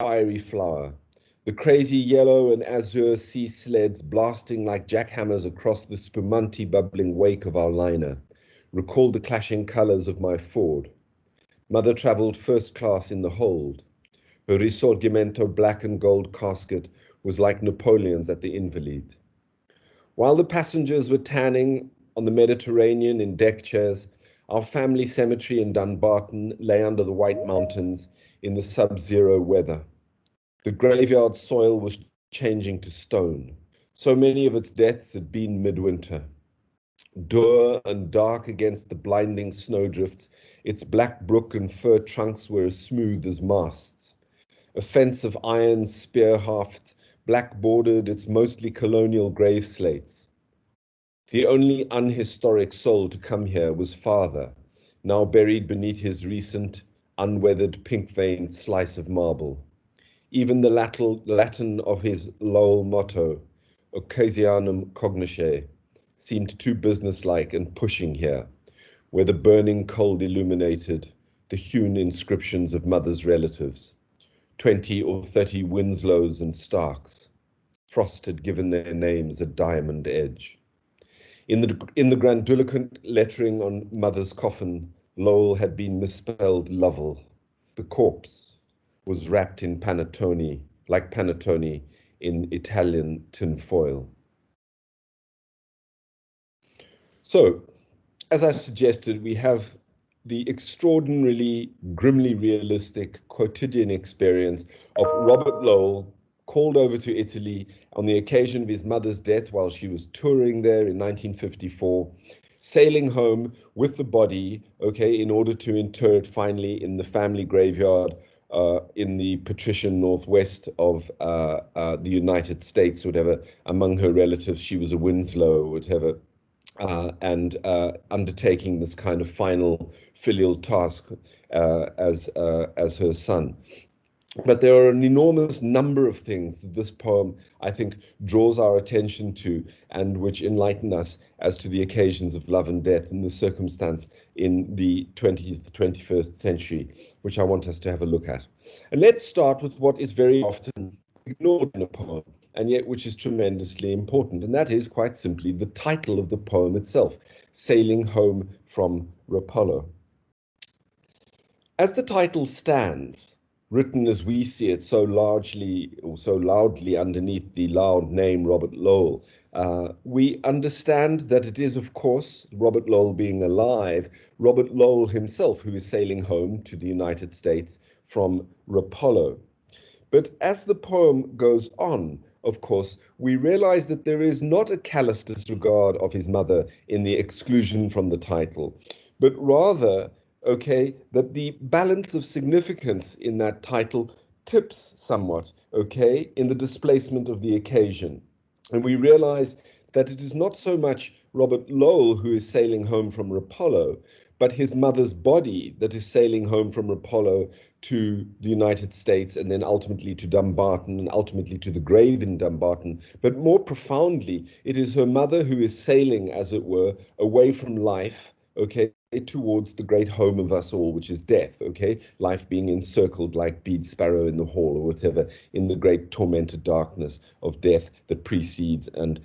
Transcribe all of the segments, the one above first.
fiery flower. The crazy yellow and azure sea sleds blasting like jackhammers across the spumante bubbling wake of our liner recalled the clashing colours of my Ford. Mother travelled first class in the hold. Her Risorgimento black and gold casket was like Napoleons at the Invalides. While the passengers were tanning on the Mediterranean in deck chairs, our family cemetery in Dunbarton lay under the White Mountains in the sub-zero weather. The graveyard soil was changing to stone. So many of its deaths had been midwinter. Dour and dark against the blinding snowdrifts, its black brook and fir trunks were as smooth as masts. A fence of iron spear hafts black-bordered its mostly colonial grave slates. The only unhistoric soul to come here was father, now buried beneath his recent, unweathered, pink-veined slice of marble. Even the Latin of his Lowell motto, Occasianum cognosce, seemed too businesslike and pushing here, where the burning cold illuminated the hewn inscriptions of mother's relatives. 20 or 30 Winslows and Starks. Frost had given their names a diamond edge. In the grandiloquent lettering on mother's coffin, Lowell had been misspelled Lovell. The corpse was wrapped in Panetone, like Panetone in Italian tinfoil. So, as I suggested, we have the extraordinarily grimly realistic quotidian experience of Robert Lowell, called over to Italy on the occasion of his mother's death while she was touring there in 1954, sailing home with the body, okay, in order to inter it finally in the family graveyard in the patrician northwest of the United States, whatever. Among her relatives, she was a Winslow, whatever. And undertaking this kind of final filial task as her son. But there are an enormous number of things that this poem, I think, draws our attention to and which enlighten us as to the occasions of love and death and the circumstance in the 20th, 21st century, which I want us to have a look at. And let's start with what is very often ignored in a poem, and yet which is tremendously important, and that is quite simply the title of the poem itself, Sailing Home from Rapallo. As the title stands, written as we see it so largely or so loudly underneath the loud name Robert Lowell, we understand that it is, of course, Robert Lowell being alive, Robert Lowell himself who is sailing home to the United States from Rapallo. But as the poem goes on, of course, we realize that there is not a callous disregard of his mother in the exclusion from the title, but rather, okay, that the balance of significance in that title tips somewhat, okay, in the displacement of the occasion. And we realize that it is not so much Robert Lowell who is sailing home from Rapallo, but his mother's body that is sailing home from Rapallo to the United States and then ultimately to Dumbarton and ultimately to the grave in Dumbarton. But more profoundly, it is her mother who is sailing, as it were, away from life, okay, towards the great home of us all, which is death, okay? Life being encircled like bead sparrow in the hall or whatever, in the great tormented darkness of death that precedes and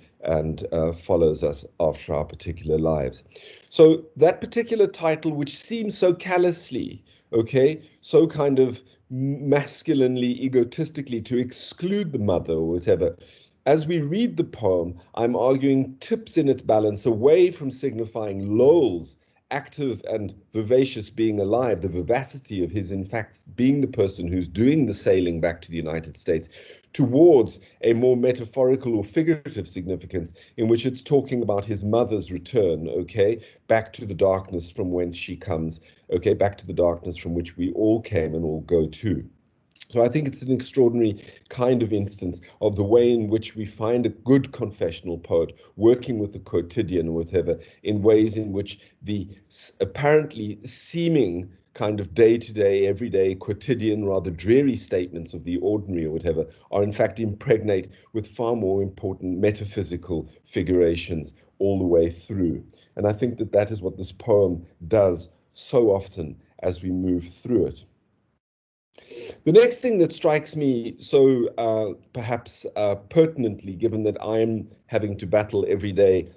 follows us after our particular lives. So that particular title, which seems so callously, okay, so kind of masculinely, egotistically to exclude the mother or whatever, as we read the poem, I'm arguing tips in its balance away from signifying Lowell's active and vivacious being alive, the vivacity of his, in fact, being the person who's doing the sailing back to the United States, towards a more metaphorical or figurative significance in which it's talking about his mother's return, okay, back to the darkness from whence she comes, okay, back to the darkness from which we all came and all go to. So I think it's an extraordinary kind of instance of the way in which we find a good confessional poet working with the quotidian or whatever, in ways in which the apparently seeming kind of day-to-day, everyday, quotidian, rather dreary statements of the ordinary or whatever are in fact impregnate with far more important metaphysical figurations all the way through. And I think that that is what this poem does so often as we move through it. The next thing that strikes me so perhaps pertinently, given that I'm having to battle every day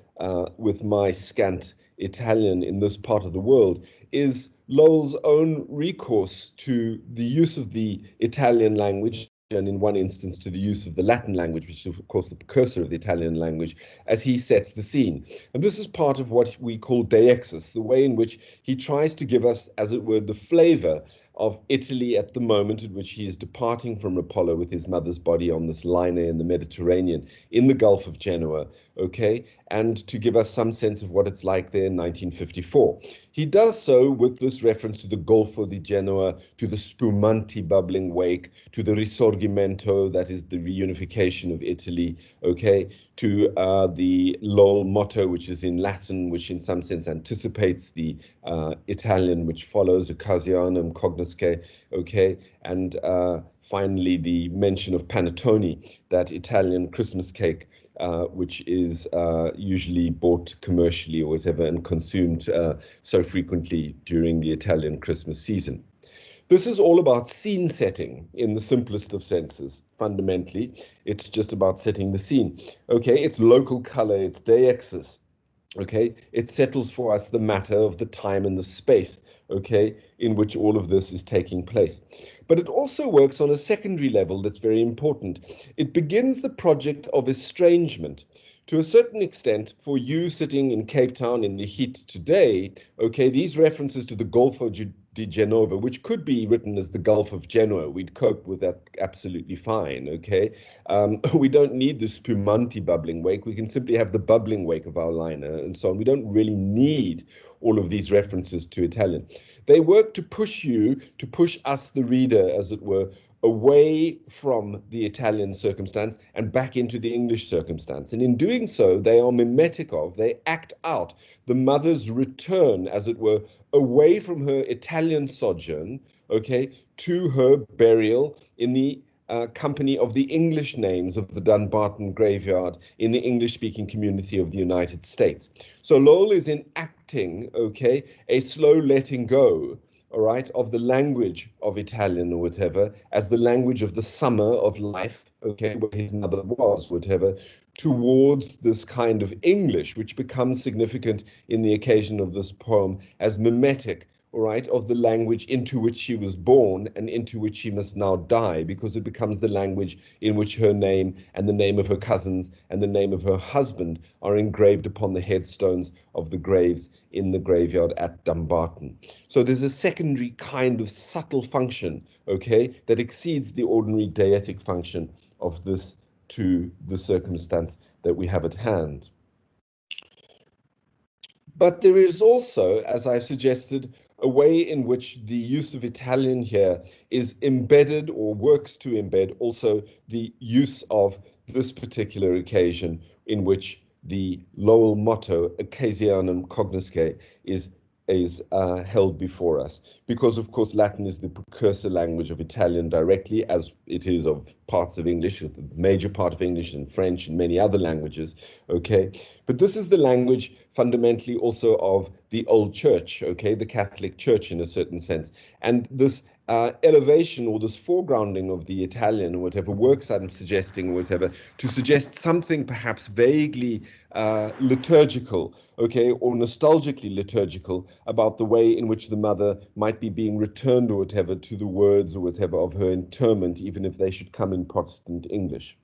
with my scant Italian in this part of the world, is Lowell's own recourse to the use of the Italian language, and in one instance to the use of the Latin language, which is of course the precursor of the Italian language, as he sets the scene. And this is part of what we call deixis, the way in which he tries to give us, as it were, the flavor of Italy at the moment at which he is departing from Apollo with his mother's body on this liner in the Mediterranean, in the Gulf of Genoa, okay, and to give us some sense of what it's like there in 1954. He does so with this reference to the Golfo di Genoa, to the spumanti bubbling wake, to the risorgimento, that is the reunification of Italy, okay, to the Lowell motto, which is in Latin, which in some sense anticipates the Italian, which follows occasianum cognosce, okay, and finally the mention of Panetone, that Italian Christmas cake, which is usually bought commercially or whatever and consumed so frequently during the Italian Christmas season. This is all about scene setting in the simplest of senses. Fundamentally, it's just about setting the scene. Okay, it's local color, it's deixis. Okay, it settles for us the matter of the time and the space, okay, in which all of this is taking place. But it also works on a secondary level that's very important. It begins the project of estrangement. To a certain extent, for you sitting in Cape Town in the heat today, okay, these references to the Golfo di Genova, which could be written as the Gulf of Genoa, we'd cope with that absolutely fine, okay? We don't need the spumanti bubbling wake. We can simply have the bubbling wake of our liner and so on. We don't really need all of these references to Italian. They work to push you, to push us, the reader, as it were, away from the Italian circumstance and back into the English circumstance. And in doing so, they are mimetic of, they act out the mother's return, as it were, away from her Italian sojourn, okay, to her burial in the company of the English names of the Dunbarton graveyard in the English-speaking community of the United States. So Lowell is enacting, okay, a slow letting go, all right, of the language of Italian or whatever, as the language of the summer of life, okay, where his mother was, whatever, towards this kind of English, which becomes significant in the occasion of this poem as mimetic, all right, of the language into which she was born and into which she must now die, because it becomes the language in which her name and the name of her cousins and the name of her husband are engraved upon the headstones of the graves in the graveyard at Dumbarton. So there's a secondary kind of subtle function, okay, that exceeds the ordinary deictic function of this to the circumstance that we have at hand. But there is also, as I've suggested, a way in which the use of Italian here is embedded or works to embed also the use of this particular occasion in which the Lowell motto, Occasianum cognosce, is held before us. Because, of course, Latin is the precursor language of Italian directly, as it is of parts of English, the major part of English and French and many other languages, okay? But this is the language fundamentally also of the old church, okay, the Catholic Church in a certain sense. And this elevation or this foregrounding of the Italian or whatever works, I'm suggesting, or whatever, to suggest something perhaps vaguely liturgical, okay, or nostalgically liturgical about the way in which the mother might be being returned or whatever to the words or whatever of her interment, even if they should come in Protestant English.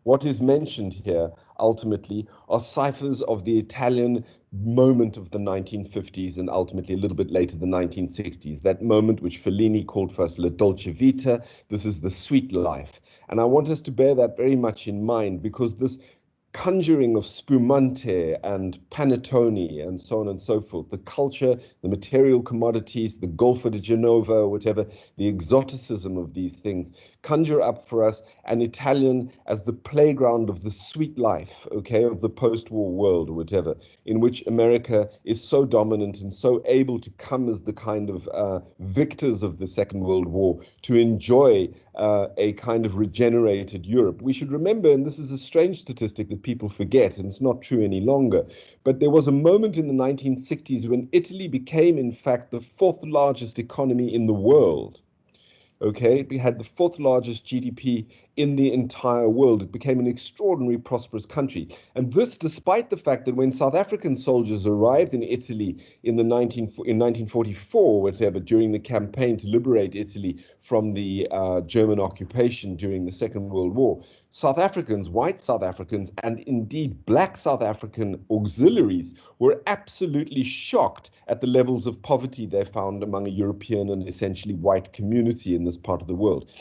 What is mentioned here ultimately are ciphers of the Italian moment of the 1950s and ultimately a little bit later the 1960s, that moment which Fellini called for us La Dolce Vita. This is the sweet life. And I want us to bear that very much in mind, because this conjuring of spumante and panettone and so on and so forth, the culture, the material commodities, the Golfo di Genova, whatever, the exoticism of these things conjure up for us an Italian as the playground of the sweet life, okay, of the post-war world or whatever, in which America is so dominant and so able to come as the kind of victors of the Second World War to enjoy a kind of regenerated Europe. We should remember, and this is a strange statistic that people forget, and it's not true any longer, but there was a moment in the 1960s when Italy became, in fact, the fourth largest economy in the world. Okay, it had the fourth largest GDP in the entire world. It became an extraordinarily prosperous country. And this despite the fact that when South African soldiers arrived in Italy in 1944, whatever, during the campaign to liberate Italy from the German occupation during the Second World War, South Africans, white South Africans, and indeed black South African auxiliaries were absolutely shocked at the levels of poverty they found among a European and essentially white community in this part of the world.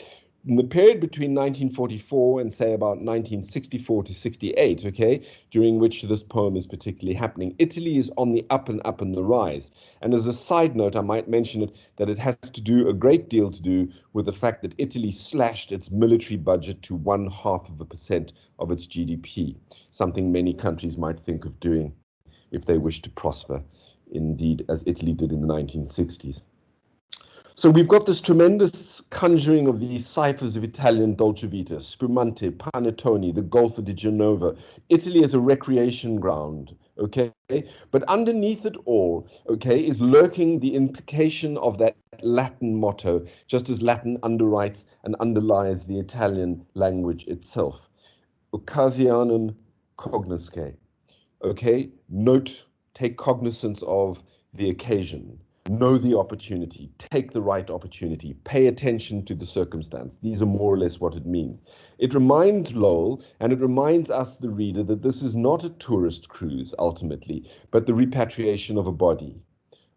In the period between 1944 and say about 1964 to 68, okay, during which this poem is particularly happening, Italy is on the up and the rise. And as a side note, I might mention it that it has to do a great deal to do with the fact that Italy slashed its military budget to 0.5% of its GDP, something many countries might think of doing if they wish to prosper, indeed, as Italy did in the 1960s. So we've got this tremendous conjuring of these ciphers of Italian Dolce Vita, spumante, panettone, the Golfo di Genova, Italy as a recreation ground, okay? But underneath it all, okay, is lurking the implication of that Latin motto, just as Latin underwrites and underlies the Italian language itself. Occasionum cognosce, okay? Note, take cognizance of the occasion, know the opportunity, take the right opportunity, pay attention to the circumstance. These are more or less what it means. It reminds Lowell, and it reminds us, the reader, that this is not a tourist cruise ultimately, but the repatriation of a body,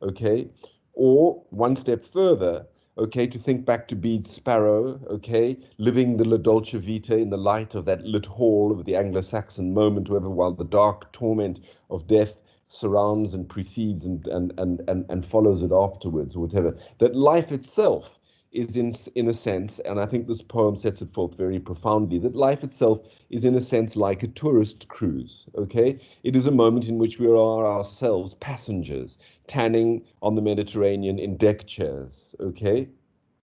okay? Or one step further, okay, to think back to Bede's Sparrow, okay, living the La Dolce Vita in the light of that lit hall of the Anglo-Saxon moment, wherever, while the dark torment of death surrounds and precedes and follows it afterwards, or whatever. That life itself is in a sense, and I think this poem sets it forth very profoundly, that life itself is in a sense like a tourist cruise, okay? It is a moment in which we are ourselves passengers, tanning on the Mediterranean in deck chairs, okay?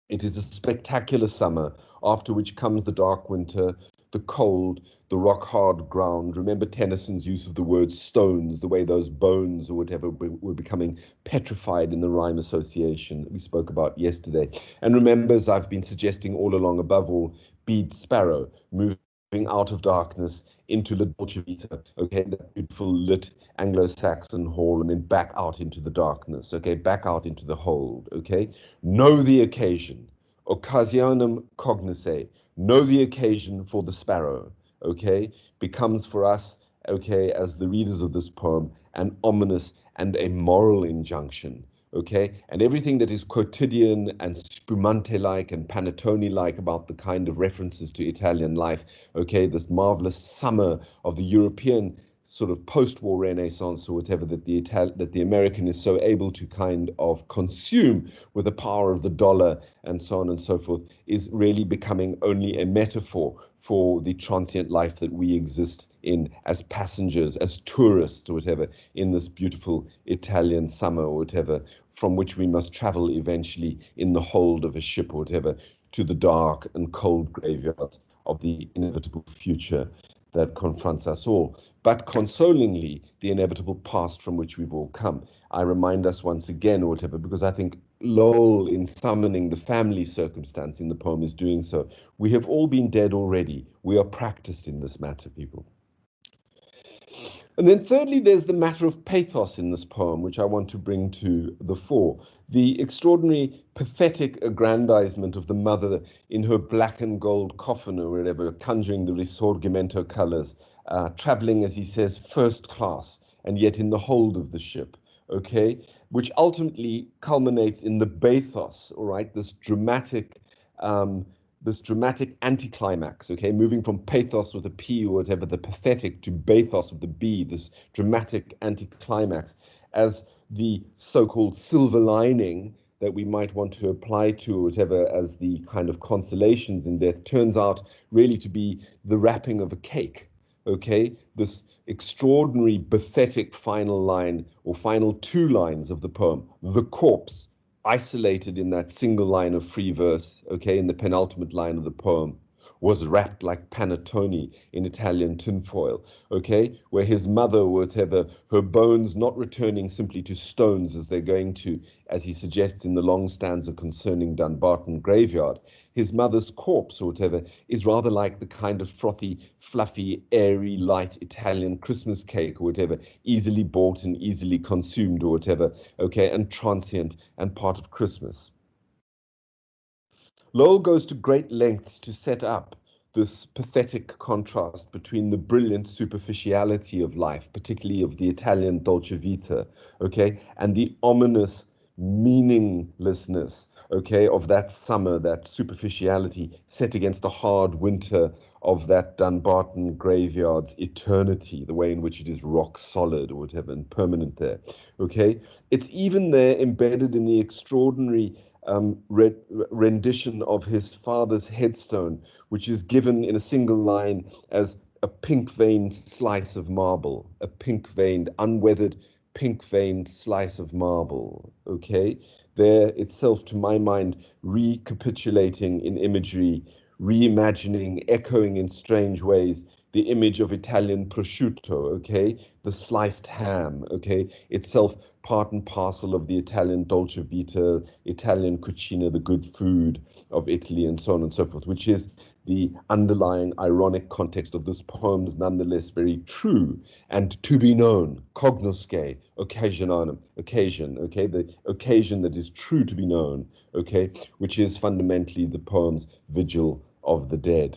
It is a spectacular summer, after which comes the dark winter, the cold, the rock-hard ground. Remember Tennyson's use of the word stones, the way those bones or whatever were becoming petrified in the rhyme association that we spoke about yesterday. And remember, as I've been suggesting all along, above all, Bede's Sparrow, moving out of darkness into La Dolce Vita, okay, that beautiful lit Anglo-Saxon hall, and then back out into the darkness, okay, back out into the hold, okay. Know the occasion, occasionum cognosce, know the occasion for the sparrow, okay, becomes for us, okay, as the readers of this poem, an ominous and a moral injunction, okay, and everything that is quotidian and spumante-like and panettone-like about the kind of references to Italian life, okay, this marvelous summer of the European sort of post-war Renaissance or whatever that the American is so able to kind of consume with the power of the dollar and so on and so forth, is really becoming only a metaphor for the transient life that we exist in as passengers, as tourists or whatever, in this beautiful Italian summer or whatever, from which we must travel eventually in the hold of a ship or whatever to the dark and cold graveyards of the inevitable future that confronts us all, but consolingly, the inevitable past from which we've all come. I remind us once again, or whatever, because I think Lowell, in summoning the family circumstance in the poem, is doing so. We have all been dead already. We are practiced in this matter, people. And then thirdly, there's the matter of pathos in this poem, which I want to bring to the fore. The extraordinary pathetic aggrandizement of the mother in her black and gold coffin or whatever, conjuring the Risorgimento colors, traveling, as he says, first class, and yet in the hold of the ship, okay? Which ultimately culminates in the bathos, all right? This dramatic anticlimax, okay, moving from pathos with a P or whatever, the pathetic, to bathos with the B, this dramatic anticlimax, as the so-called silver lining that we might want to apply to whatever as the kind of consolations in death turns out really to be the wrapping of a cake, okay, this extraordinary pathetic final line or final two lines of the poem, the corpse, isolated in that single line of free verse, okay, in the penultimate line of the poem, was wrapped like Panetone in Italian tinfoil, okay, where his mother, whatever, her bones not returning simply to stones as they're going to, as he suggests in the long stanza concerning Dunbarton graveyard, his mother's corpse or whatever is rather like the kind of frothy, fluffy, airy, light Italian Christmas cake or whatever, easily bought and easily consumed or whatever, okay, and transient and part of Christmas. Lowell goes to great lengths to set up this pathetic contrast between the brilliant superficiality of life, particularly of the Italian dolce vita, okay, and the ominous meaninglessness, okay, of that summer, that superficiality set against the hard winter of that Dunbarton graveyard's eternity, the way in which it is rock solid or whatever and permanent there, okay. It's even there embedded in the extraordinary rendition of his father's headstone, which is given in a single line as a pink-veined slice of marble, a pink-veined, unweathered, pink-veined slice of marble, okay? There itself, to my mind, recapitulating in imagery, reimagining, echoing in strange ways, the image of Italian prosciutto, okay? The sliced ham, okay? Itself part and parcel of the Italian dolce vita, Italian cucina, the good food of Italy, and so on and so forth, which is the underlying ironic context of this poem's nonetheless very true and to be known, cognosce, occasionanum, occasion, okay, the occasion that is true to be known, okay, which is fundamentally the poem's Vigil of the Dead.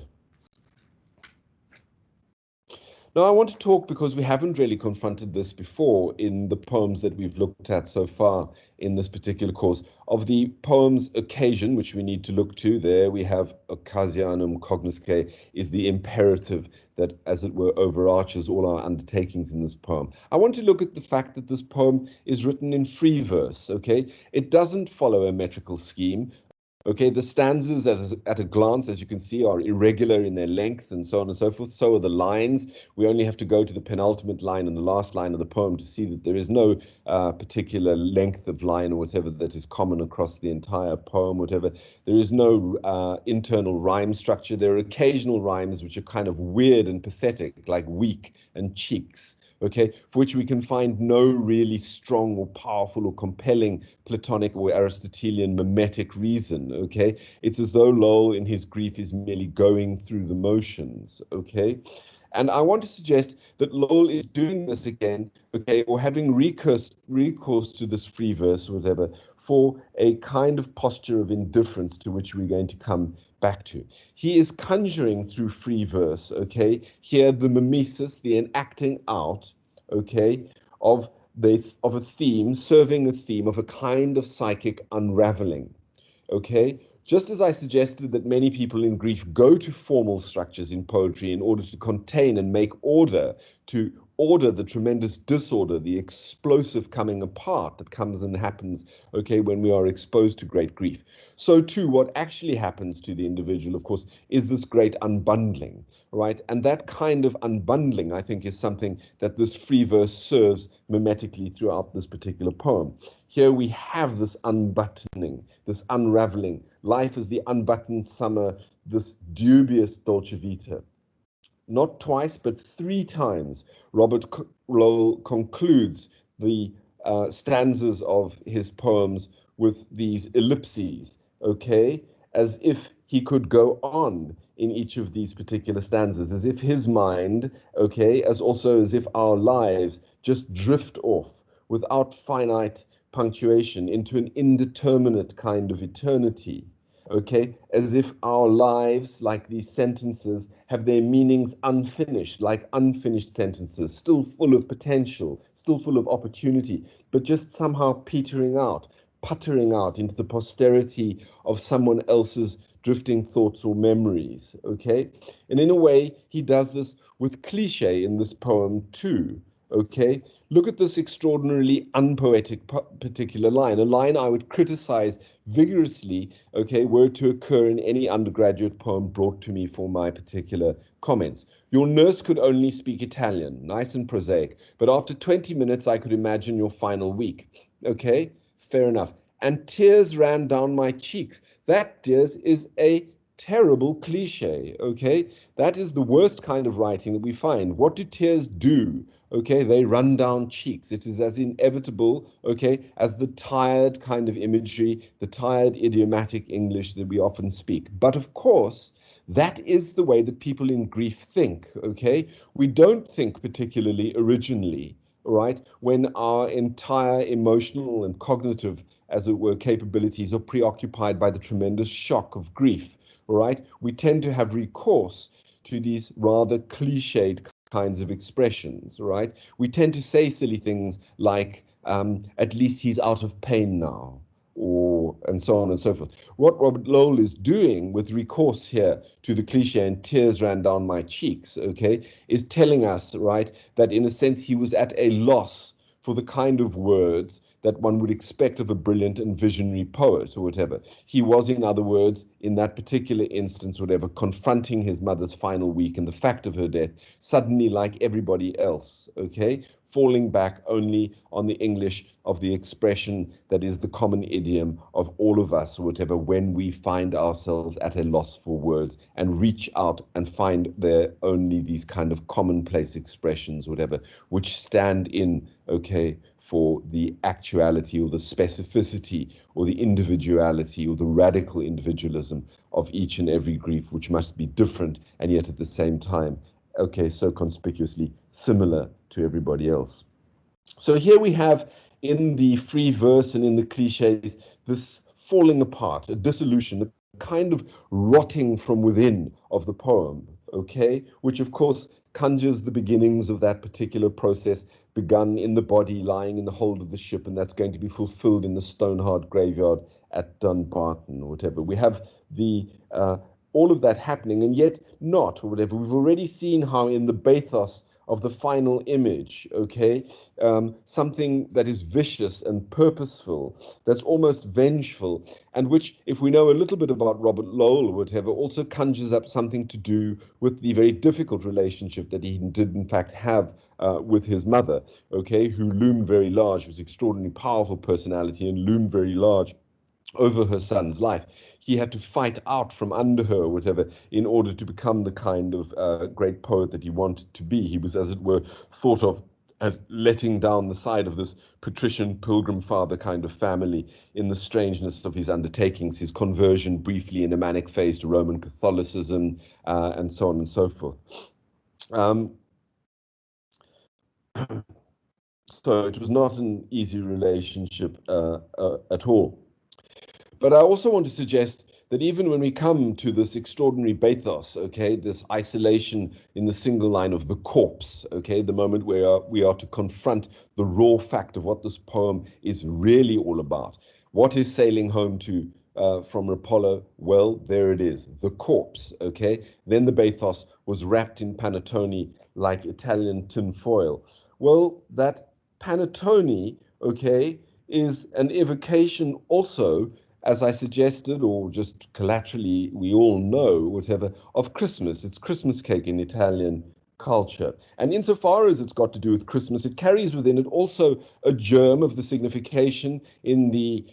Now, I want to talk, because we haven't really confronted this before in the poems that we've looked at so far in this particular course, of the poem's occasion, which we need to look to. There we have occasianum cognosce is the imperative that, as it were, overarches all our undertakings in this poem. I want to look at the fact that this poem is written in free verse, okay? It doesn't follow a metrical scheme. Okay, the stanzas at a glance, as you can see, are irregular in their length and so on and so forth. So are the lines. We only have to go to the penultimate line and the last line of the poem to see that there is no particular length of line or whatever that is common across the entire poem, whatever. There is no internal rhyme structure. There are occasional rhymes which are kind of weird and pathetic, like weak and cheeks. Okay, for which we can find no really strong or powerful or compelling Platonic or Aristotelian mimetic reason, okay? It's as though Lowell in his grief is merely going through the motions, okay? And I want to suggest that Lowell is doing this again, okay, or having recourse to this free verse or whatever, for a kind of posture of indifference to which we're going to come back to. He is conjuring through free verse, okay, here the mimesis, the enacting out, okay, of a theme, serving a theme of a kind of psychic unraveling, okay? Just as I suggested that many people in grief go to formal structures in poetry in order to contain and make order, to order the tremendous disorder, the explosive coming apart that comes and happens, okay, when we are exposed to great grief. So too, what actually happens to the individual, of course, is this great unbundling, right? And that kind of unbundling, I think, is something that this free verse serves mimetically throughout this particular poem. Here we have this unbuttoning, this unraveling. Life is the unbuttoned summer, this dubious dolce vita. Not twice, but three times, Robert Lowell concludes the stanzas of his poems with these ellipses, okay, as if he could go on in each of these particular stanzas, as if his mind, okay, as also as if our lives just drift off without finite punctuation into an indeterminate kind of eternity, okay, as if our lives, like these sentences, have their meanings unfinished, like unfinished sentences, still full of potential, still full of opportunity, but just somehow petering out, puttering out into the posterity of someone else's drifting thoughts or memories, okay? And in a way, he does this with cliche in this poem too, okay? Look at this extraordinarily unpoetic particular line, a line I would criticize vigorously, okay, were to occur in any undergraduate poem brought to me for my particular comments. Your nurse could only speak Italian, nice and prosaic, but after 20 minutes I could imagine your final week. Okay, fair enough. And tears ran down my cheeks. That, dears, is a terrible cliche, okay? That is the worst kind of writing that we find. What do tears do? Okay, they run down cheeks. It is as inevitable, okay, as the tired kind of imagery, the tired idiomatic English that we often speak. But of course, that is the way that people in grief think, okay? We don't think particularly originally, all right, when our entire emotional and cognitive, as it were, capabilities are preoccupied by the tremendous shock of grief, all right? We tend to have recourse to these rather cliched kinds of expressions, right? We tend to say silly things like, at least he's out of pain now, or and so on and so forth. What Robert Lowell is doing with recourse here to the cliche and tears ran down my cheeks, okay, is telling us, right, that in a sense he was at a loss for the kind of words that one would expect of a brilliant and visionary poet or whatever. He was, in other words, in that particular instance, whatever, confronting his mother's final week and the fact of her death, suddenly like everybody else, okay, falling back only on the English of the expression that is the common idiom of all of us, or whatever, when we find ourselves at a loss for words and reach out and find there only these kind of commonplace expressions, whatever, which stand in, okay, for the actuality or the specificity or the individuality or the radical individualism of each and every grief, which must be different and yet at the same time, okay, so conspicuously similar to everybody else. So here we have in the free verse and in the cliches this falling apart, a dissolution, a kind of rotting from within of the poem, okay, which of course conjures the beginnings of that particular process begun in the body lying in the hold of the ship, and that's going to be fulfilled in the stone-hard graveyard at Dunbarton or whatever. We have the all of that happening, and yet not, or whatever. We've already seen how in the bathos of the final image, okay, something that is vicious and purposeful, that's almost vengeful, and which, if we know a little bit about Robert Lowell or whatever, also conjures up something to do with the very difficult relationship that he did in fact have with his mother, okay, who loomed very large, was extraordinarily powerful personality and loomed very large over her son's life. He had to fight out from under her, or whatever, in order to become the kind of great poet that he wanted to be. He was, as it were, thought of as letting down the side of this patrician pilgrim father kind of family in the strangeness of his undertakings, his conversion briefly in a manic phase to Roman Catholicism, and so on and so forth. So it was not an easy relationship at all. But I also want to suggest that even when we come to this extraordinary bathos, okay, this isolation in the single line of the corpse, okay, the moment where we are to confront the raw fact of what this poem is really all about. What is sailing home to from Rapallo? Well, there it is, the corpse, okay? Then the bathos was wrapped in Panetone like Italian tinfoil. Well, that Panetone, okay, is an evocation also, as I suggested, or just collaterally, we all know, whatever, of Christmas. It's Christmas cake in Italian culture. And insofar as it's got to do with Christmas, it carries within it also a germ of the signification in the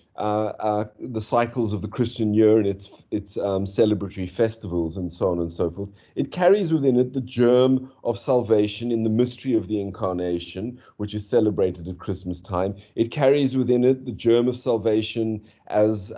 cycles of the Christian year and its celebratory festivals and so on and so forth. It carries within it the germ of salvation in the mystery of the incarnation, which is celebrated at Christmas time. It carries within it the germ of salvation as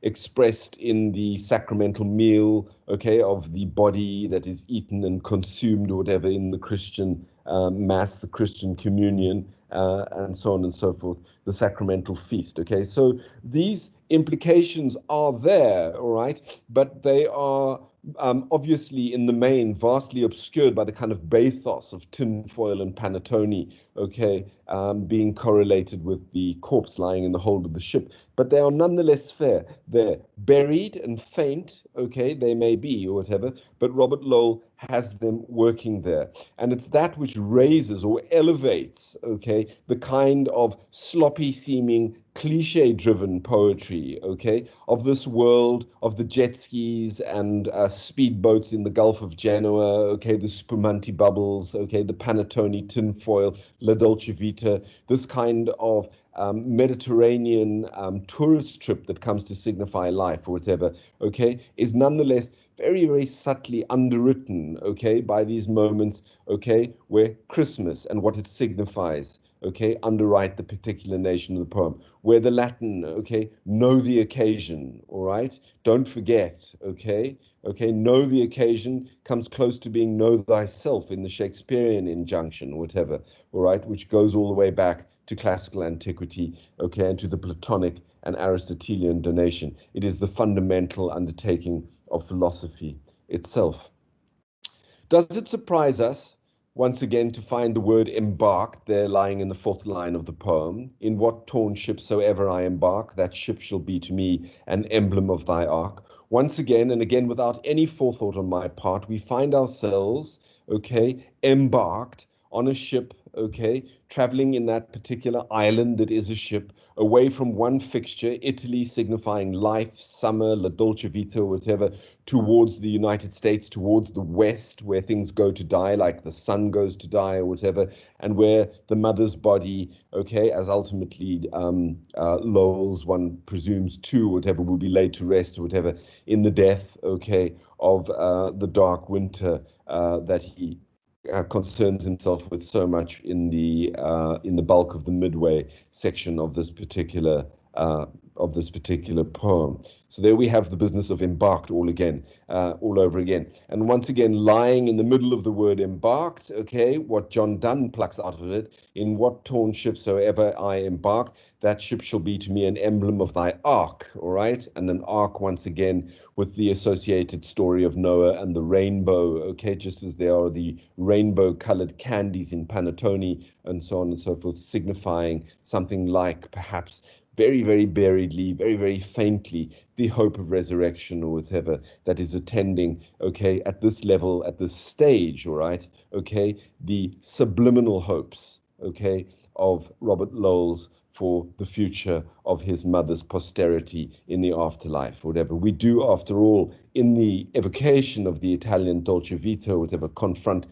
expressed in the sacramental meal, okay, of the body that is eaten and consumed or whatever in the Christian Mass, the Christian communion, and so on and so forth, the sacramental feast, okay? So these implications are there, all right, but they are obviously in the main vastly obscured by the kind of bathos of tinfoil and Panetone, okay, being correlated with the corpse lying in the hold of the ship. But they are nonetheless fair. They're buried and faint, okay, they may be or whatever, but Robert Lowell has them working there. And it's that which raises or elevates, okay, the kind of sloppy seeming cliche-driven poetry, okay, of this world of the jet skis and speedboats in the Gulf of Genoa, okay, the spumanti bubbles, okay, the Panetone tinfoil, La Dolce Vita, this kind of Mediterranean tourist trip that comes to signify life or whatever, okay, is nonetheless very, very subtly underwritten, okay, by these moments, okay, where Christmas and what it signifies, okay, underwrite the particular nation of the poem, where the Latin, okay, know the occasion, all right, don't forget, okay, know the occasion comes close to being know thyself in the Shakespearean injunction or whatever, all right, which goes all the way back to classical antiquity, okay, and to the Platonic and Aristotelian donation. It is the fundamental undertaking of philosophy itself. Does it surprise us once again to find the word embarked there lying in the fourth line of the poem? In what torn ship soever I embark, that ship shall be to me an emblem of thy ark. Once again, and again without any forethought on my part, we find ourselves, okay, embarked on a ship, okay, traveling in that particular island that is a ship, away from one fixture, Italy signifying life, summer, la dolce vita, or whatever, towards the United States, towards the West, where things go to die, like the sun goes to die or whatever, and where the mother's body, okay, as ultimately Lowell's, one presumes too, whatever, will be laid to rest or whatever, in the death, okay, of the dark winter that he concerns himself with so much in the bulk of the midway section of this particular poem. So there we have the business of embarked all again, all over again. And once again, lying in the middle of the word embarked, okay, what John Donne plucks out of it, in what torn ship soever I embark, that ship shall be to me an emblem of thy ark, all right? And an ark, once again, with the associated story of Noah and the rainbow, okay, just as there are the rainbow-colored candies in Panetone and so on and so forth, signifying something like perhaps very, very buriedly, very, very faintly, the hope of resurrection or whatever that is attending, okay, at this level, at this stage, all right, okay, the subliminal hopes, okay, of Robert Lowell's for the future of his mother's posterity in the afterlife, or whatever. We do, after all, in the evocation of the Italian dolce vita, or whatever, confront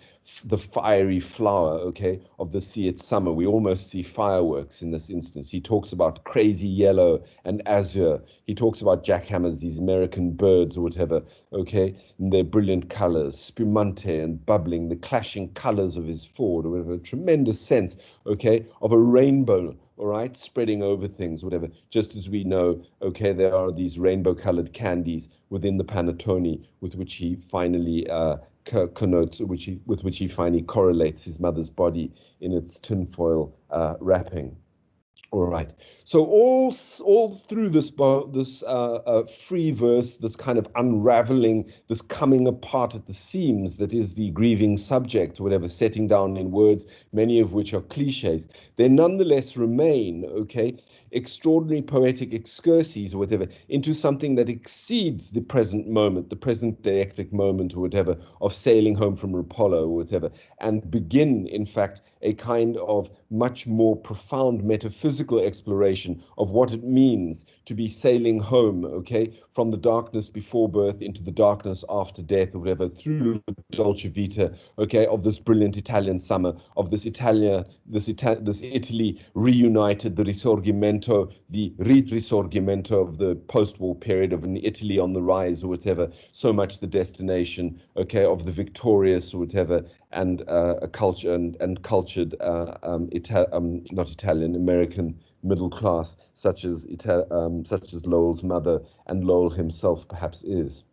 the fiery flower, okay, of the sea at summer. We almost see fireworks in this instance. He talks about crazy yellow and azure. He talks about jackhammers, these American birds or whatever, okay, and their brilliant colors, spumante and bubbling, the clashing colors of his Ford, or whatever, a tremendous sense, okay, of a rainbow, all right, spreading over things, whatever. Just as we know, okay, there are these rainbow-colored candies within the Panetone with which he finally connotes, with which he finally correlates his mother's body in its tinfoil wrapping. All right. So all through this free verse, this kind of unraveling, this coming apart at the seams that is the grieving subject, whatever, setting down in words, many of which are cliches, they nonetheless remain, okay, extraordinary poetic excursions or whatever, into something that exceeds the present moment, the present didactic moment or whatever, of sailing home from Rapallo or whatever, and begin, in fact, a kind of much more profound metaphysical exploration of what it means to be sailing home, okay, from the darkness before birth into the darkness after death or whatever, through Dolce Vita, okay, of this brilliant Italian summer, of this Italy reunited, the Risorgimento, the risorgimento of the post-war period of an Italy on the rise or whatever, so much the destination, okay, of the victorious or whatever, and a culture and cultured, not Italian, American middle class, such as Lowell's mother and Lowell himself perhaps is.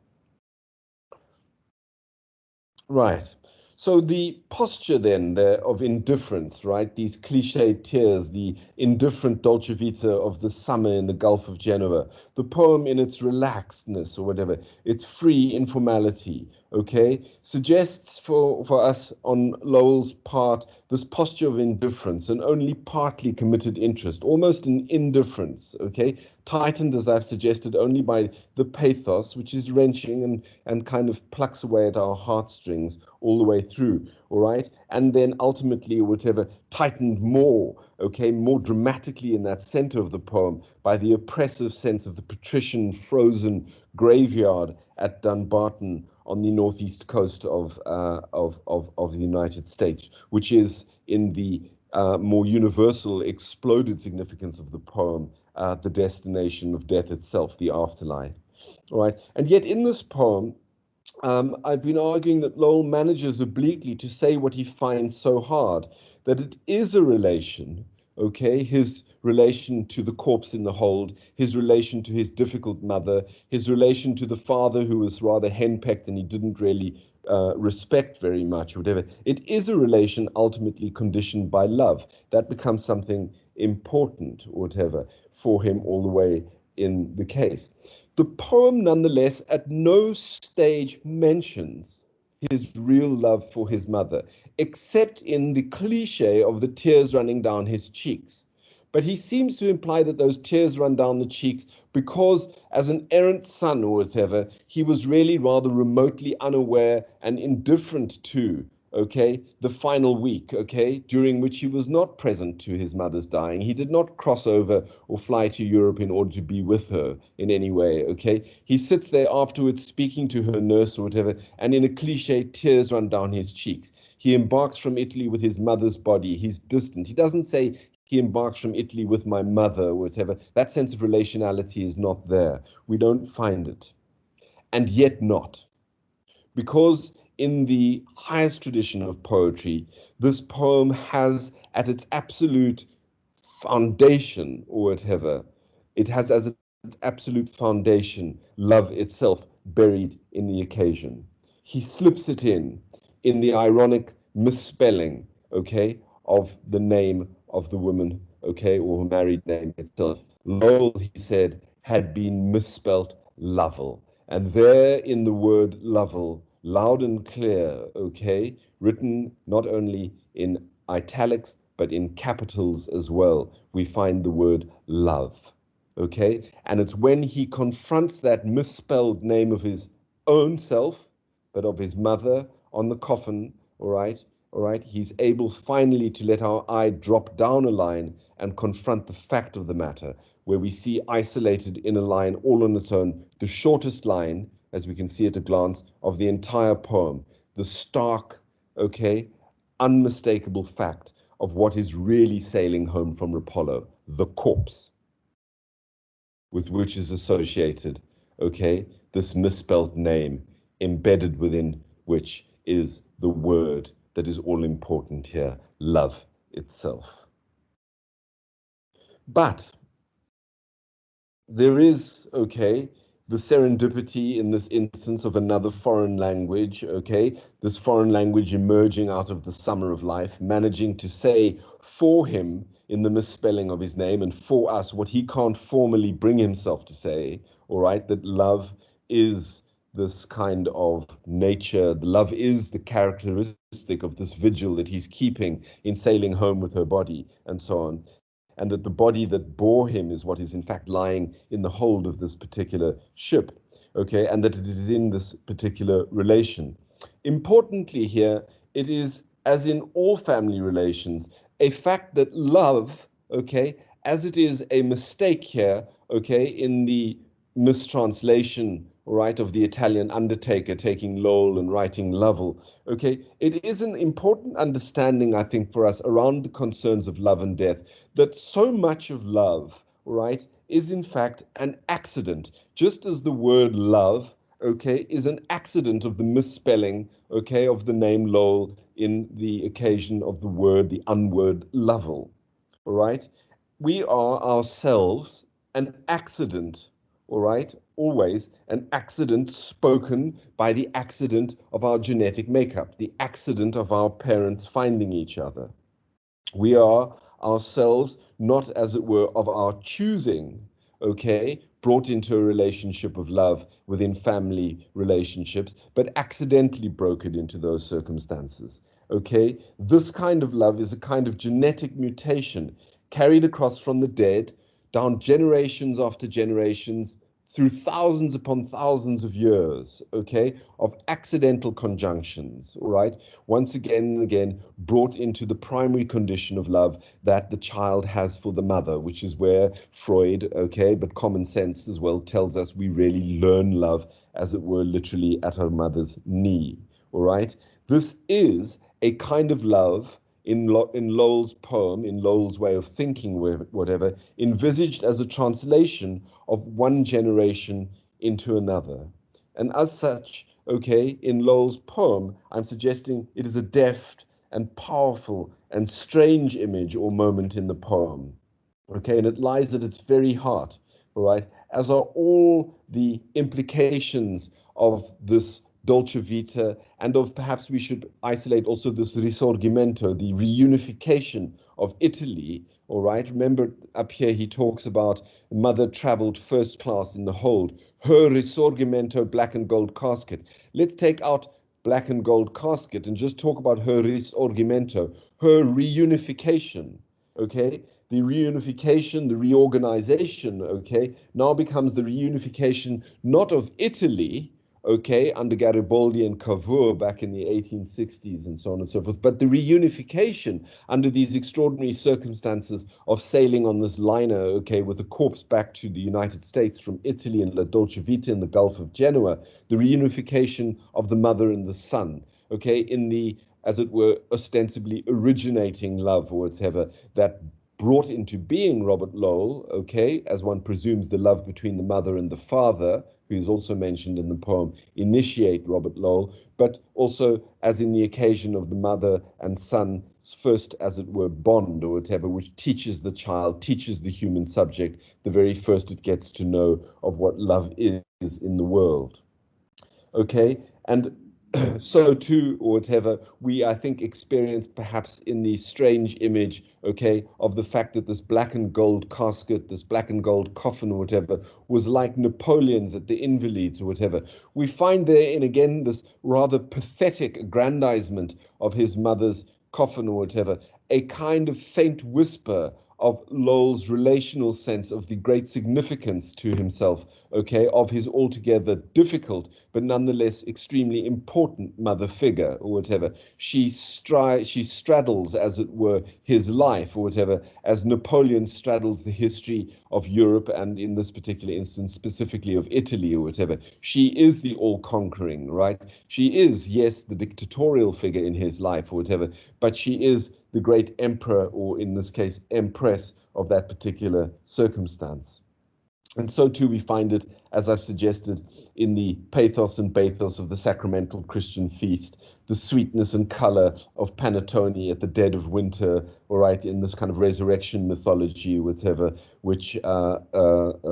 Right. So the posture then there of indifference, right? These cliched tears, the indifferent dolce vita of the summer in the Gulf of Genoa, the poem in its relaxedness or whatever, its free informality, okay, suggests for us on Lowell's part this posture of indifference and only partly committed interest, almost an indifference, okay, tightened, as I've suggested, only by the pathos, which is wrenching and kind of plucks away at our heartstrings all the way through, all right? And then ultimately, whatever, tightened more, okay, more dramatically in that center of the poem by the oppressive sense of the patrician frozen graveyard at Dunbarton on the northeast coast of the United States, which is in the more universal, exploded significance of the poem, the destination of death itself, the afterlife. All right. And yet in this poem, I've been arguing that Lowell manages obliquely to say what he finds so hard, that it is a relation, okay? His relation to the corpse in the hold, his relation to his difficult mother, his relation to the father who was rather henpecked and he didn't really respect very much, whatever. It is a relation ultimately conditioned by love. That becomes something important, or whatever, for him all the way in the case. The poem, nonetheless, at no stage mentions his real love for his mother, except in the cliche of the tears running down his cheeks. But he seems to imply that those tears run down the cheeks because, as an errant son or whatever, he was really rather remotely unaware and indifferent to, okay, the final week, okay, during which he was not present to his mother's dying. He did not cross over or fly to Europe in order to be with her in any way, okay. He sits there afterwards speaking to her nurse or whatever, and in a cliche, tears run down his cheeks. He embarks from Italy with his mother's body. He's distant. He doesn't say he embarks from Italy with my mother or whatever. That sense of relationality is not there. We don't find it. And yet not. Because in the highest tradition of poetry, this poem has at its absolute foundation, or whatever, it has as its absolute foundation love itself buried in the occasion. He slips it in the ironic misspelling, okay, of the name of the woman, okay, or her married name itself. Lowell, he said, had been misspelt Lovell. And there in the word Lovell, loud and clear, okay, written not only in italics, but in capitals as well, we find the word love, okay? And it's when he confronts that misspelled name of his own self, but of his mother on the coffin, all right, he's able finally to let our eye drop down a line and confront the fact of the matter, where we see isolated in a line all on its own, the shortest line, as we can see at a glance, of the entire poem, the stark, okay, unmistakable fact of what is really sailing home from Apollo, the corpse with which is associated, okay, this misspelled name, embedded within which is the word that is all important here, love itself. But there is, okay, the serendipity in this instance of another foreign language, okay, this foreign language emerging out of the summer of life, managing to say for him in the misspelling of his name and for us what he can't formally bring himself to say, all right, that love is this kind of nature, love is the characteristic of this vigil that he's keeping in sailing home with her body and so on, and that the body that bore him is what is in fact lying in the hold of this particular ship, okay, and that it is in this particular relation. Importantly here, it is, as in all family relations, a fact that love, okay, as it is a mistake here, okay, in the mistranslation, right, of the Italian undertaker taking Lowell and writing Lovell, okay, it is an important understanding, I think, for us around the concerns of love and death, that so much of love, right, is in fact an accident, just as the word love, okay, is an accident of the misspelling, okay, of the name Lowell in the occasion of the word, the unword Lovell, all right? We are ourselves an accident, all right? Always an accident spoken by the accident of our genetic makeup, the accident of our parents finding each other. We are ourselves not, as it were, of our choosing, okay, brought into a relationship of love within family relationships, but accidentally broken into those circumstances, okay? This kind of love is a kind of genetic mutation carried across from the dead down generations after generations through thousands upon thousands of years, okay, of accidental conjunctions, all right, once again and again brought into the primary condition of love that the child has for the mother, which is where Freud, okay, but common sense as well, tells us we really learn love, as it were, literally at our mother's knee, all right? This is a kind of love in Lowell's poem, in Lowell's way of thinking, whatever, envisaged as a translation of one generation into another. And as such, okay, in Lowell's poem, I'm suggesting it is a deft and powerful and strange image or moment in the poem. Okay, and it lies at its very heart, all right, as are all the implications of this Dolce Vita, and of perhaps we should isolate also this risorgimento, the reunification of Italy, all right? Remember up here he talks about mother traveled first class in the hold, her risorgimento black and gold casket. Let's take out black and gold casket and just talk about her risorgimento, her reunification, okay? The reunification, the reorganization, okay, now becomes the reunification not of Italy, okay, under Garibaldi and Cavour back in the 1860s and so on and so forth, but the reunification under these extraordinary circumstances of sailing on this liner, okay, with the corpse back to the United States from Italy and La Dolce Vita in the Gulf of Genoa, the reunification of the mother and the son, okay, in the, as it were, ostensibly originating love or whatever, that brought into being Robert Lowell, okay, as one presumes the love between the mother and the father, who is also mentioned in the poem, initiate Robert Lowell, but also as in the occasion of the mother and son's first, as it were, bond or whatever, which teaches the child, teaches the human subject, the very first it gets to know of what love is in the world. Okay, and so too, or whatever, we, I think, experience perhaps in the strange image, okay, of the fact that this black and gold casket, this black and gold coffin or whatever, was like Napoleons at the Invalides or whatever. We find therein again this rather pathetic aggrandizement of his mother's coffin or whatever, a kind of faint whisper of Lowell's relational sense of the great significance to himself, okay, of his altogether difficult but nonetheless extremely important mother figure or whatever. She straddles, as it were, his life or whatever, as Napoleon straddles the history of Europe and in this particular instance specifically of Italy or whatever. She is the all-conquering, right? She is, yes, the dictatorial figure in his life or whatever, but she is the great emperor, or in this case, empress of that particular circumstance. And so too we find it, as I've suggested, in the pathos and bathos of the sacramental Christian feast, the sweetness and color of Panetone at the dead of winter, all right, in this kind of resurrection mythology, whatever, which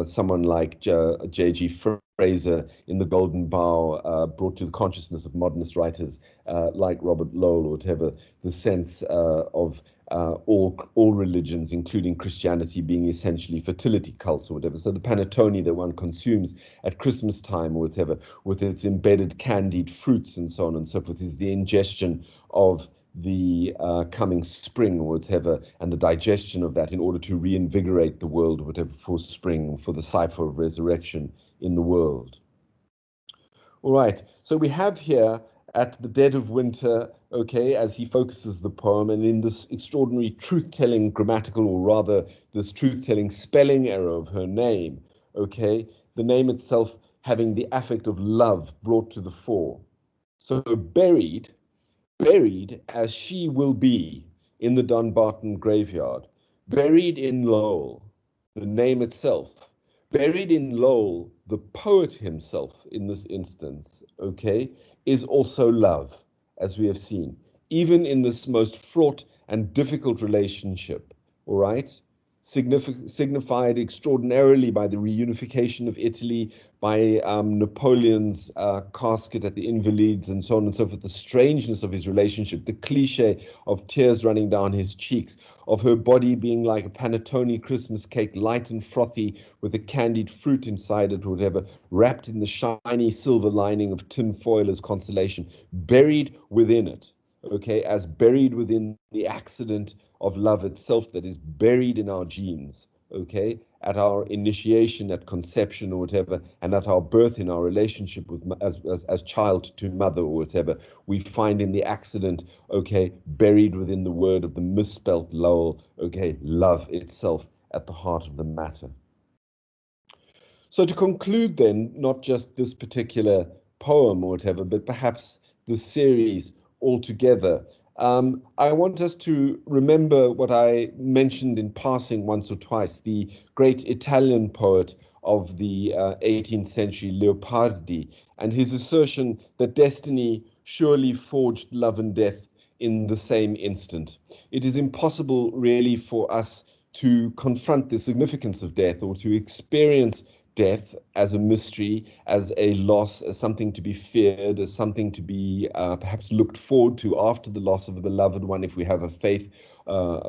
someone like J.G. Fraser in The Golden Bough brought to the consciousness of modernist writers like Robert Lowell, or whatever, the sense of all religions, including Christianity, being essentially fertility cults or whatever. So the panettone that one consumes at Christmas time or whatever, with its embedded candied fruits and so on and so forth, is the ingestion of the coming spring or whatever, and the digestion of that in order to reinvigorate the world or whatever for spring, for the cipher of resurrection in the world. All right, so we have here at the dead of winter, okay, as he focuses the poem, and in this extraordinary truth-telling grammatical, or rather this truth-telling spelling error of her name, okay, the name itself having the affect of love brought to the fore. So buried as she will be in the Dunbarton graveyard, buried in Lowell, the name itself, buried in Lowell, the poet himself in this instance, okay, is also love, as we have seen, even in this most fraught and difficult relationship, all right? Signified extraordinarily by the reunification of Italy, by Napoleon's casket at the Invalides, and so on and so forth, the strangeness of his relationship, the cliche of tears running down his cheeks, of her body being like a panettone Christmas cake, light and frothy, with a candied fruit inside it, or whatever, wrapped in the shiny silver lining of tin foil as consolation, buried within it, okay, as buried within the accident of love itself that is buried in our genes, okay, at our initiation, at conception or whatever, and at our birth in our relationship with as child to mother or whatever, we find in the accident, okay, buried within the word of the misspelt Lowell, okay, love itself at the heart of the matter. So to conclude then, not just this particular poem or whatever, but perhaps the series altogether, I want us to remember what I mentioned in passing once or twice, the great Italian poet of the 18th century, Leopardi, and his assertion that destiny surely forged love and death in the same instant. It is impossible really for us to confront the significance of death or to experience death as a mystery, as a loss, as something to be feared, as something to be perhaps looked forward to after the loss of a beloved one, if we have a faith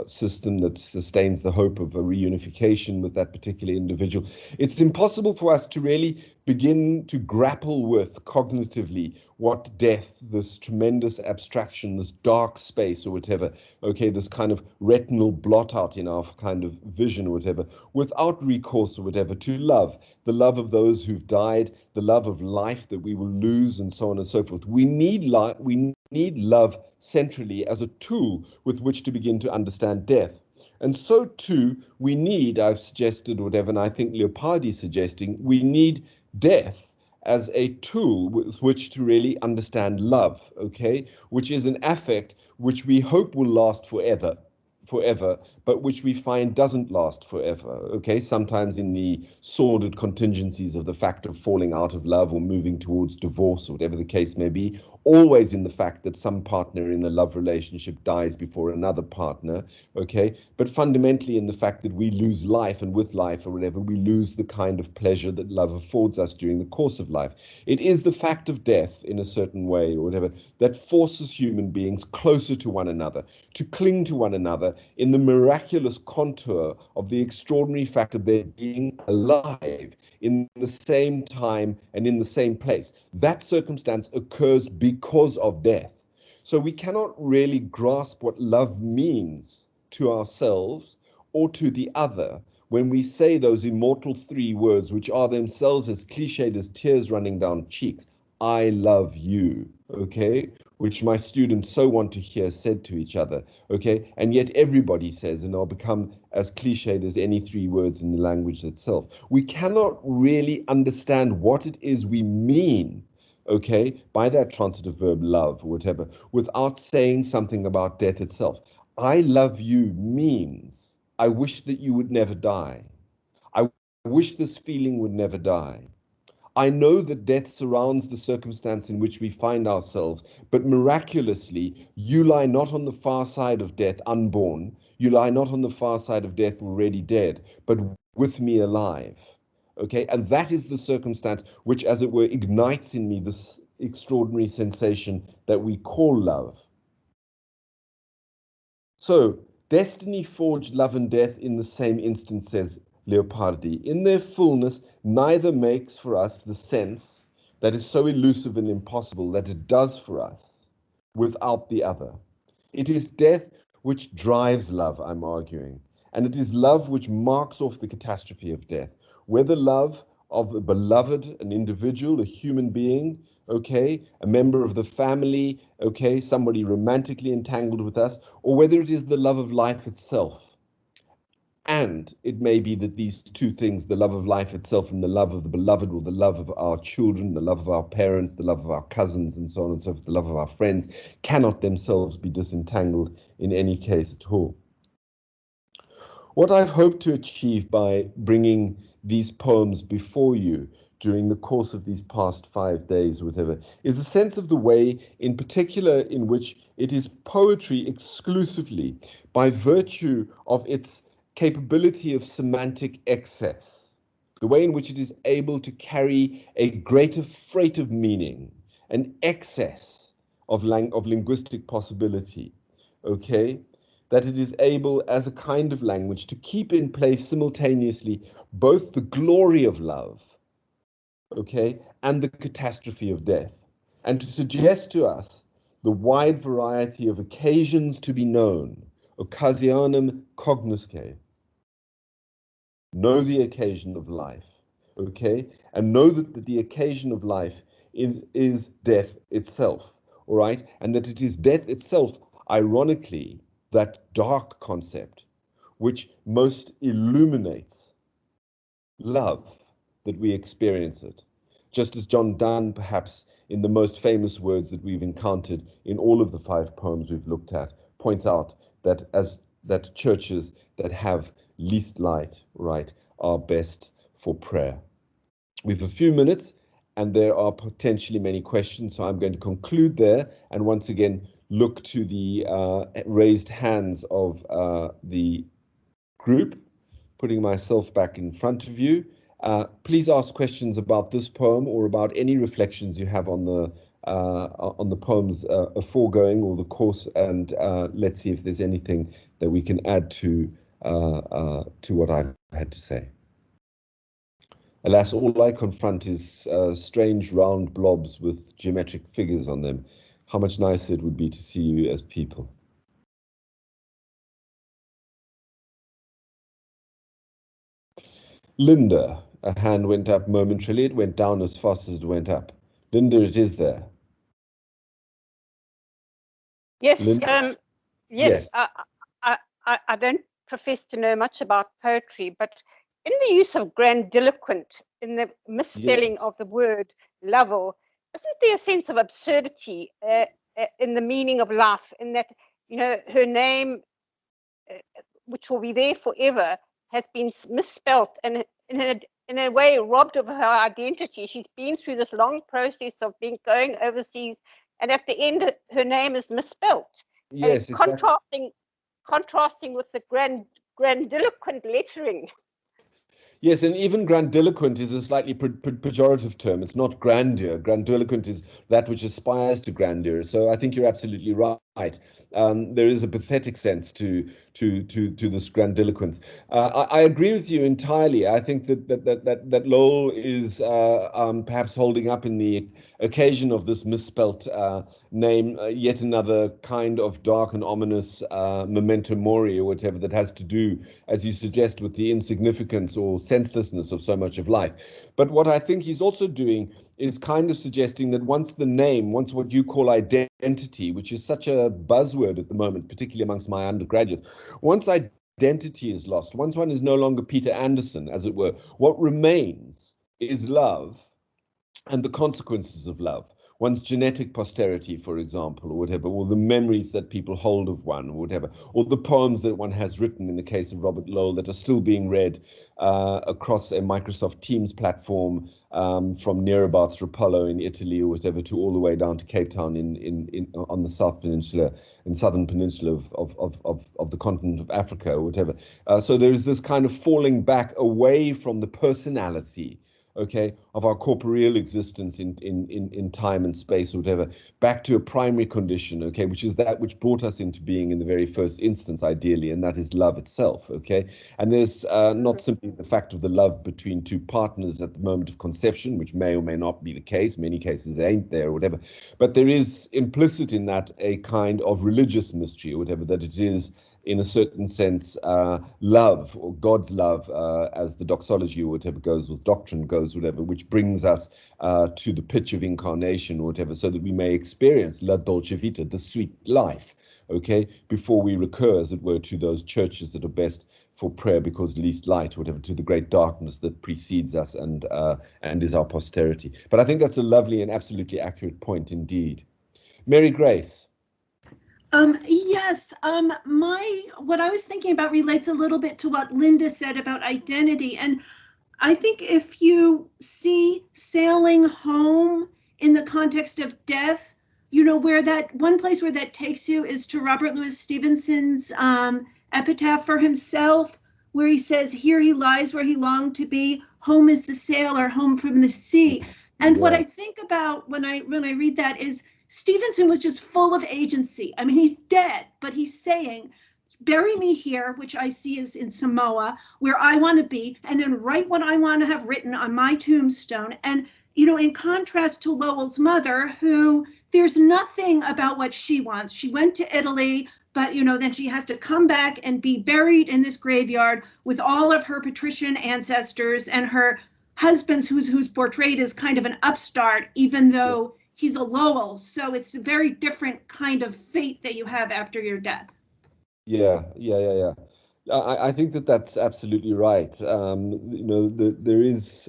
system that sustains the hope of a reunification with that particular individual. It's impossible for us to really begin to grapple with cognitively what death, this tremendous abstraction, this dark space or whatever, okay, this kind of retinal blot out in our kind of vision or whatever, without recourse or whatever, to love, the love of those who've died, the love of life that we will lose, and so on and so forth. We need love centrally as a tool with which to begin to understand death. And so too, we need, I've suggested whatever, and I think Leopardi is suggesting, we need death as a tool with which to really understand love, okay? Which is an affect which we hope will last forever, but which we find doesn't last forever, okay? Sometimes in the sordid contingencies of the fact of falling out of love or moving towards divorce or whatever the case may be, always in the fact that some partner in a love relationship dies before another partner, okay? But fundamentally in the fact that we lose life, and with life or whatever, we lose the kind of pleasure that love affords us during the course of life. It is the fact of death in a certain way or whatever that forces human beings closer to one another, to cling to one another in the miraculous contour of the extraordinary fact of their being alive in the same time and in the same place. That circumstance occurs because of death. So we cannot really grasp what love means to ourselves or to the other when we say those immortal three words, which are themselves as cliched as tears running down cheeks. I love you, okay? Which my students so want to hear said to each other, okay? And yet everybody says, and I'll become as cliched as any three words in the language itself. We cannot really understand what it is we mean, okay, by that transitive verb love or whatever, without saying something about death itself. I love you means I wish that you would never die. I wish this feeling would never die. I know that death surrounds the circumstance in which we find ourselves, but miraculously, you lie not on the far side of death unborn. You lie not on the far side of death already dead, but with me alive. Okay, and that is the circumstance which, as it were, ignites in me this extraordinary sensation that we call love. So, destiny forged love and death in the same instant, says Leopardi. In their fullness, neither makes for us the sense that is so elusive and impossible that it does for us without the other. It is death which drives love, I'm arguing, and it is love which marks off the catastrophe of death. Whether love of a beloved, an individual, a human being, okay, a member of the family, okay, somebody romantically entangled with us, or whether it is the love of life itself. And it may be that these two things, the love of life itself and the love of the beloved, or the love of our children, the love of our parents, the love of our cousins, and so on and so forth, the love of our friends, cannot themselves be disentangled in any case at all. What I've hoped to achieve by bringing these poems before you during the course of these past 5 days, whatever, is a sense of the way, in particular, in which it is poetry exclusively by virtue of its capability of semantic excess, the way in which it is able to carry a greater freight of meaning, an excess of linguistic possibility, okay? That it is able, as a kind of language, to keep in place simultaneously both the glory of love, okay, and the catastrophe of death, and to suggest to us the wide variety of occasions to be known, occasionem cognosce, know the occasion of life, okay, and know that the occasion of life is death itself, all right, and that it is death itself, ironically, that dark concept which most illuminates love, that we experience it. just as John Donne, perhaps in the most famous words that we've encountered in all of the 5 poems we've looked at, points out that churches that have least light, right, are best for prayer. We have a few minutes and there are potentially many questions, so I'm going to conclude there and once again look to the raised hands of the group, putting myself back in front of you. Please ask questions about this poem or about any reflections you have on the poems foregoing or the course, and let's see if there's anything that we can add to what I've had to say. Alas, all I confront is strange round blobs with geometric figures on them. How much nicer it would be to see you as people. Linda, a hand went up momentarily. It went down as fast as it went up. Linda, it is there. Yes, Linda? yes. Yes. I don't profess to know much about poetry, but in the use of grandiloquent, in the misspelling Yes. of the word level, isn't there a sense of absurdity in the meaning of life? In that, her name, which will be there forever, has been misspelt and in a way robbed of her identity. She's been through this long process of going overseas, and at the end, her name is misspelt. And Yes, exactly. contrasting with the grandiloquent lettering. Yes, and even grandiloquent is a slightly pejorative term. It's not grandeur. Grandiloquent is that which aspires to grandeur. So I think you're absolutely right. There is a pathetic sense to this grandiloquence. I agree with you entirely. I think that Lowell is perhaps holding up in the occasion of this misspelt name yet another kind of dark and ominous memento mori or whatever that has to do, as you suggest, with the insignificance or senselessness of so much of life. But what I think he's also doing is kind of suggesting that once what you call identity, which is such a buzzword at the moment, particularly amongst my undergraduates, once identity is lost, once one is no longer Peter Anderson, as it were, what remains is love and the consequences of love, one's genetic posterity, for example, or whatever, or the memories that people hold of one, or whatever, or the poems that one has written in the case of Robert Lowell that are still being read across a Microsoft Teams platform from nearabouts Rapallo in Italy or whatever to all the way down to Cape Town on the South Peninsula and Southern Peninsula of the continent of Africa or whatever. So there is this kind of falling back away from the personality, okay, of our corporeal existence in time and space or whatever, back to a primary condition, okay, which is that which brought us into being in the very first instance, ideally, and that is love itself, okay? And there's not simply the fact of the love between two partners at the moment of conception, which may or may not be the case, many cases ain't there or whatever, but there is implicit in that a kind of religious mystery or whatever, that it is in a certain sense, love or God's love, as the doxology or whatever goes, with doctrine goes, whatever, which brings us to the pitch of incarnation or whatever, so that we may experience la dolce vita, the sweet life, okay, before we recur, as it were, to those churches that are best for prayer because least light, or whatever, to the great darkness that precedes us and is our posterity. But I think that's a lovely and absolutely accurate point indeed. Mary Grace. Yes, what I was thinking about relates a little bit to what Linda said about identity. And I think if you see sailing home in the context of death, where that one place where that takes you is to Robert Louis Stevenson's epitaph for himself, where he says, "Here he lies where he longed to be. Home is the sailor, home from the sea." And what Yeah. I think about when I read that is Stevenson was just full of agency. I mean, he's dead, but he's saying, bury me here, which I see is in Samoa, where I want to be, and then write what I want to have written on my tombstone. And, in contrast to Lowell's mother, who there's nothing about what she wants. She went to Italy, but, then she has to come back and be buried in this graveyard with all of her patrician ancestors and her husband's who's portrayed as kind of an upstart, even though he's a Lowell. So it's a very different kind of fate that you have after your death. Yeah. I think that's absolutely right. There is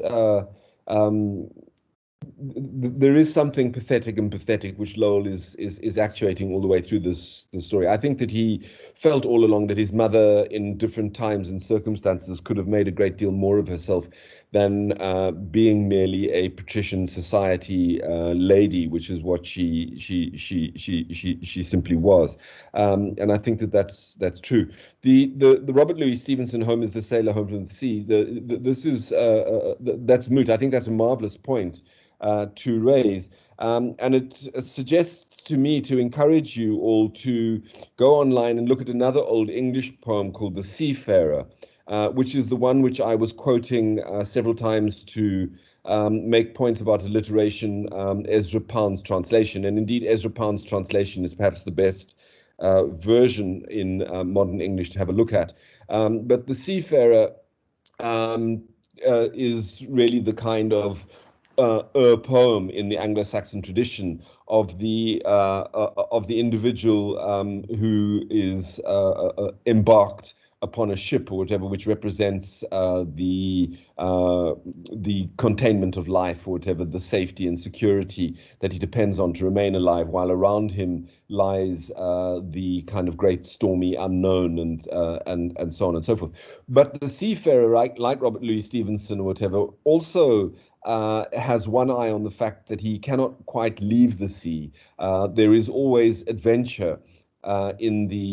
there is something pathetic and pathetic which Lowell is actuating all the way through this story. I think that he felt all along that his mother, in different times and circumstances, could have made a great deal more of herself than being merely a patrician society lady, which is what she simply was. And I think that that's true. The Robert Louis Stevenson home is the sailor home from the sea. This is that's moot. I think that's a marvelous point to raise. And it suggests to me to encourage you all to go online and look at another old English poem called The Seafarer, which is the one which I was quoting several times to make points about alliteration, Ezra Pound's translation. And indeed, Ezra Pound's translation is perhaps the best version in modern English to have a look at. But The Seafarer is really the kind of poem in the Anglo-Saxon tradition of the individual who is embarked upon a ship or whatever, which represents the containment of life or whatever, the safety and security that he depends on to remain alive, while around him lies the kind of great stormy unknown and so on and so forth. But the seafarer, like Robert Louis Stevenson or whatever, also has one eye on the fact that he cannot quite leave the sea. There is always adventure in the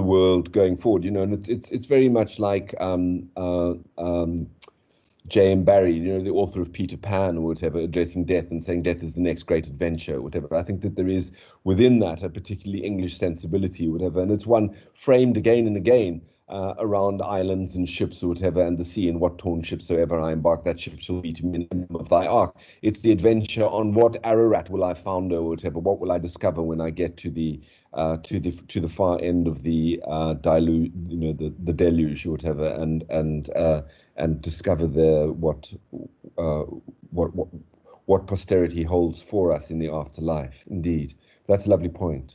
world going forward, and it's very much like J.M. Barrie, the author of Peter Pan or whatever, addressing death and saying death is the next great adventure or whatever. I think that there is within that a particularly English sensibility or whatever, and it's one framed again and again around islands and ships or whatever, and the sea, and what torn ship soever I embark, that ship shall be to me an emblem of thy ark. It's the adventure on what Ararat will I founder or whatever, what will I discover when I get to the far end of the deluge, the deluge or whatever, and discover what posterity holds for us in the afterlife. Indeed, that's a lovely point.